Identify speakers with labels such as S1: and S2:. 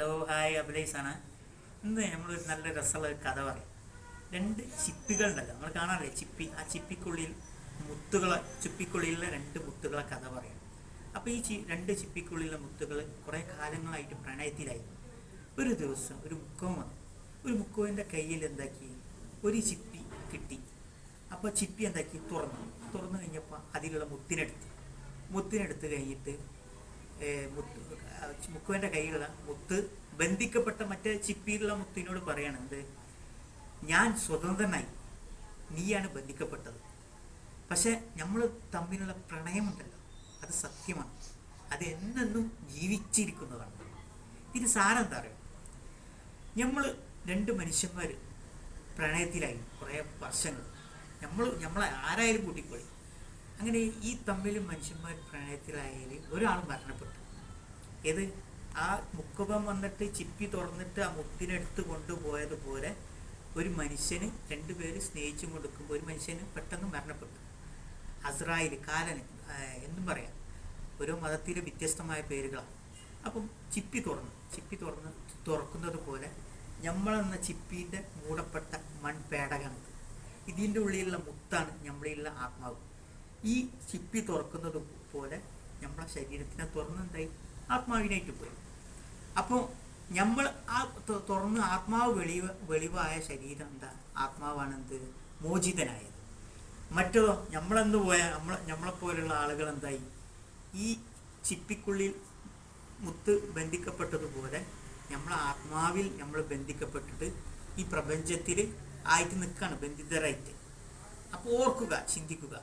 S1: Hello hi അഭിലേഷാണ്. ഇന്ന് നമ്മളൊരു നല്ല രസമുള്ള ഒരു കഥ പറയും. രണ്ട് ചിപ്പികളുണ്ടല്ലോ, നമ്മൾ കാണാറില്ലേ ചിപ്പി, ആ ചിപ്പിക്കുള്ളിൽ ചിപ്പിക്കുള്ളിലുള്ള രണ്ട് മുത്തുകളെ കഥ പറയാം. അപ്പോൾ ഈ രണ്ട് ചിപ്പിക്കുള്ളിലുള്ള മുത്തുകൾ കുറേ കാലങ്ങളായിട്ട് പ്രണയത്തിലായി. ഒരു ദിവസം ഒരു മുക്കോൻ വന്നു. ഒരു മുക്കോവിൻ്റെ കയ്യിൽ എന്താക്കി ഒരു ചിപ്പി കിട്ടി. അപ്പോൾ ചിപ്പി എന്താക്കി തുറന്നു കഴിഞ്ഞപ്പോൾ അതിലുള്ള മുത്തിനെടുത്ത് കഴിഞ്ഞിട്ട് മുക്കുവിൻ്റെ കയ്യിലുള്ള മുത്ത് ബന്ധിക്കപ്പെട്ട മറ്റേ ചിപ്പിയിലുള്ള മുത്തിനോട് പറയണത്, ഞാൻ സ്വതന്ത്രനായി, നീയാണ് ബന്ധിക്കപ്പെട്ടത്. പക്ഷെ നമ്മൾ തമ്മിലുള്ള പ്രണയമുണ്ടല്ലോ, അത് സത്യമാണ്, അത് എന്നെന്നും ജീവിച്ചിരിക്കുന്നതാണ്. ഇത് സാരം എന്താ പറയുക, രണ്ട് മനുഷ്യന്മാർ പ്രണയത്തിലായി കുറേ വർഷങ്ങൾ, നമ്മളെ ആരായാലും കൂട്ടിപ്പോയി. അങ്ങനെ ഈ തമ്മിൽ മനുഷ്യന്മാർ പ്രണയത്തിലായാൽ ഒരാൾ മരണപ്പെട്ടു. ഏത് ആ മുക്കുപം വന്നിട്ട് ചിപ്പി തുറന്നിട്ട് ആ മുത്തിനെടുത്ത് കൊണ്ടുപോയതുപോലെ ഒരു മനുഷ്യന് രണ്ടുപേര് സ്നേഹിച്ചും കൊടുക്കുമ്പോൾ ഒരു മനുഷ്യന് പെട്ടെന്ന് മരണപ്പെട്ടു. അസ്രായേൽ, കാലന് എന്നും പറയാം, ഓരോ മതത്തിലെ വ്യത്യസ്തമായ പേരുകളാണ്. അപ്പം ചിപ്പി തുറക്കുന്നത് പോലെ നമ്മളെന്ന ചിപ്പീൻ്റെ മൂടപ്പെട്ട മൺപേടകമാണിത്. ഇതിൻ്റെ ഉള്ളിലുള്ള മുത്താണ് നമ്മളിലുള്ള ആത്മാവ്. ഈ ചിപ്പി തുറക്കുന്നത് പോലെ നമ്മളെ ശരീരത്തിനെ തുറന്നെന്തായി ആത്മാവിനായിട്ട് പോയി. അപ്പോൾ നമ്മൾ ആ തുറന്ന് ആത്മാവ് വെളിവായ ശരീരം എന്താ, ആത്മാവാണ് എന്ത്, മോചിതനായത്. മറ്റോ നമ്മളെപ്പോലുള്ള ആളുകൾ എന്തായി, ഈ ചിപ്പിക്കുള്ളിൽ മുത്ത് ബന്ധിക്കപ്പെട്ടതുപോലെ നമ്മളെ ആത്മാവിൽ നമ്മൾ ബന്ധിക്കപ്പെട്ടിട്ട് ഈ പ്രപഞ്ചത്തിൽ ആയിട്ട് നിൽക്കുകയാണ്, ബന്ധിതരായിട്ട്. അപ്പോൾ ഓർക്കുക, ചിന്തിക്കുക.